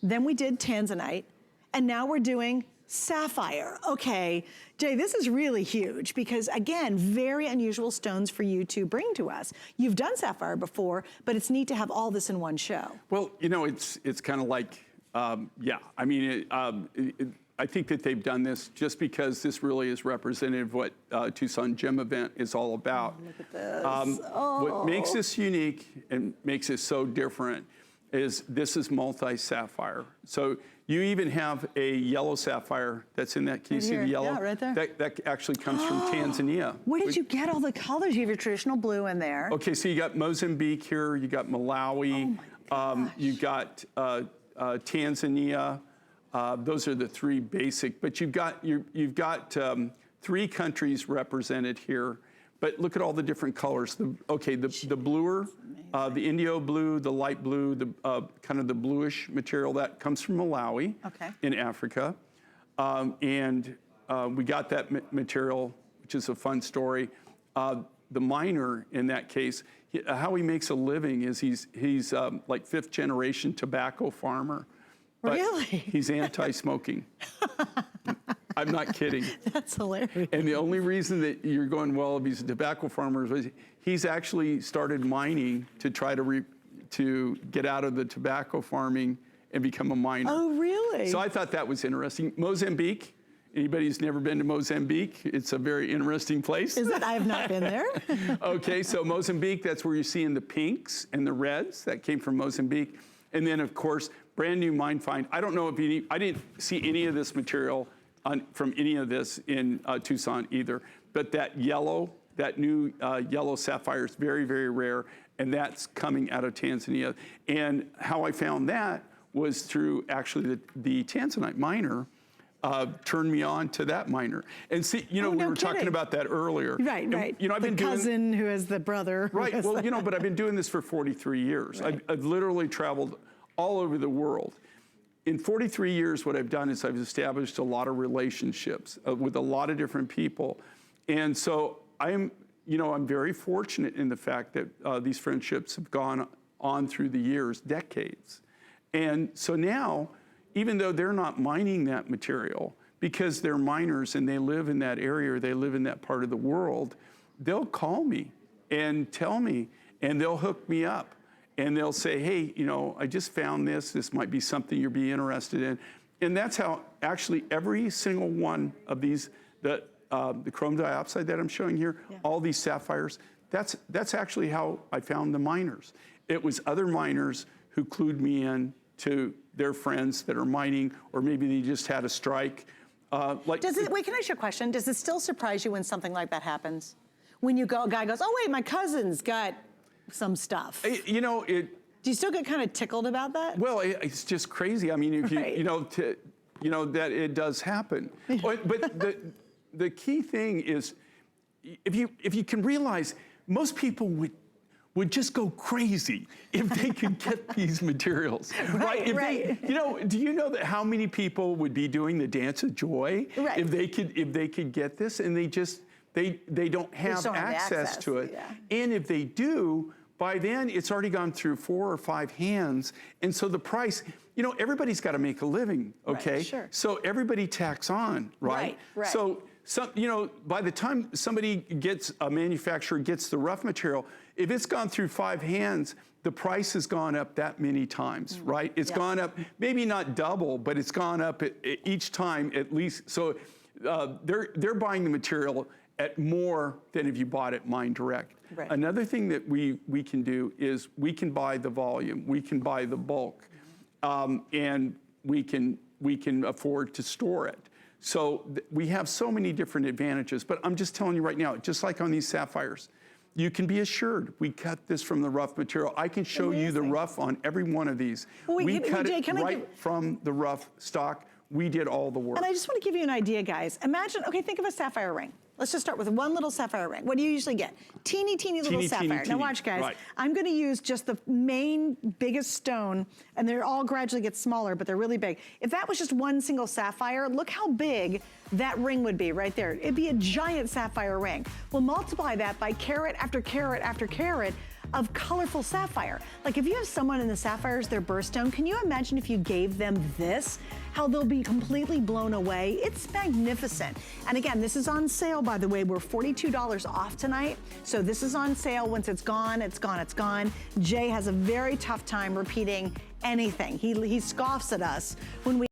then we did tanzanite, and now we're doing sapphire. Okay, Jay, this is really huge because, again, very unusual stones for you to bring to us. You've done sapphire before, but it's neat to have all this in one show. Well, you know, it's kind of like, yeah, I mean, I think that they've done this just because this really is representative of what Tucson Gem Event is all about. Look at this. What makes this unique and makes it so different is this is multi-sapphire. So you even have a yellow sapphire that's in that. Can you see the yellow? Yeah, right there. That actually comes from Tanzania. Where did you get all the colors? You have your traditional blue in there. Okay, so you got Mozambique here, you got Malawi, you got Tanzania. Those are the three basic, but you've got 3 countries represented here. But look at all the different colors. The bluer, the Indio blue, the light blue, the kind of the bluish material that comes from Malawi in Africa. And we got that material, which is a fun story. The miner in that case, how he makes a living is he's like 5th generation tobacco farmer. Really? He's anti-smoking. I'm not kidding. That's hilarious. And the only reason that you're going, well, if he's a tobacco farmer, is he's actually started mining to try to get out of the tobacco farming and become a miner. Oh, really? So I thought that was interesting. Mozambique, anybody who's never been to Mozambique, it's a very interesting place. Is it? I have not been there. Okay, so Mozambique, that's where you're seeing the pinks and the reds. That came from Mozambique. And then, of course, brand new mine find. I don't know if I didn't see any of this material from any of this in Tucson either, but that new yellow sapphire is very, very rare, and that's coming out of Tanzania. And how I found that was through actually the Tanzanite miner turned me on to that miner. And see, you know, we were talking about that earlier. Right, right. You know, I've been doing, cousin who has the brother. Right, well, you know, but I've been doing this for 43 years. Right. I've literally traveled all over the world. In 43 years, what I've done is I've established a lot of relationships with a lot of different people. And so I'm very fortunate in the fact that these friendships have gone on through the years, decades. And so now, even though they're not mining that material, because they're miners and they live in that area or they live in that part of the world, they'll call me and tell me, and they'll hook me up. And they'll say, hey, you know, I just found this. This might be something you'd be interested in. And that's how actually every single one of these, the chrome diopside that I'm showing here, all these sapphires, that's actually how I found the miners. It was other miners who clued me in to their friends that are mining, or maybe they just had a strike. Wait, can I ask you a question? Does it still surprise you when something like that happens? When a guy goes, oh wait, my cousin's got some stuff. You know, do you still get kind of tickled about that? Well, it's just crazy. I mean, if you know that it does happen. But the key thing is, if you can realize, most people would just go crazy if they could get these materials, right? Right. You know, do you know that how many people would be doing the dance of joy if they could get this, and they don't have access to it. Yeah. And if they do, by then it's already gone through 4 or 5 hands. And so the price, you know, everybody's got to make a living, okay? Right, sure. So everybody tacks on, right? Right. So you know, by the time a manufacturer gets the rough material, if it's gone through 5 hands, the price has gone up that many times, right? It's gone up, maybe not double, but it's gone up each time at least. So they're buying the material at more than if you bought it mine direct. Right. Another thing that we can do is we can buy the volume, we can buy the bulk, and we can afford to store it. So we have so many different advantages, but I'm just telling you right now, just like on these sapphires, you can be assured we cut this from the rough material. I can show you the rough on every one of these. We cut it right from the rough stock. We did all the work. And I just want to give you an idea, guys. Imagine, okay, think of a sapphire ring. Let's just start with one little sapphire ring. What do you usually get? Teeny little sapphire. Now watch, guys. Right. I'm gonna use just the main biggest stone, and they're all gradually get smaller, but they're really big. If that was just one single sapphire, look how big that ring would be right there. It'd be a giant sapphire ring. We'll multiply that by carat after carat after carat of colorful sapphire. Like if you have someone in the sapphires, their birthstone, can you imagine if you gave them this? How they'll be completely blown away. It's magnificent. And again, this is on sale, by the way. We're $42 off tonight. So this is on sale. Once it's gone, it's gone, it's gone. Jay has a very tough time repeating anything. He scoffs at us when we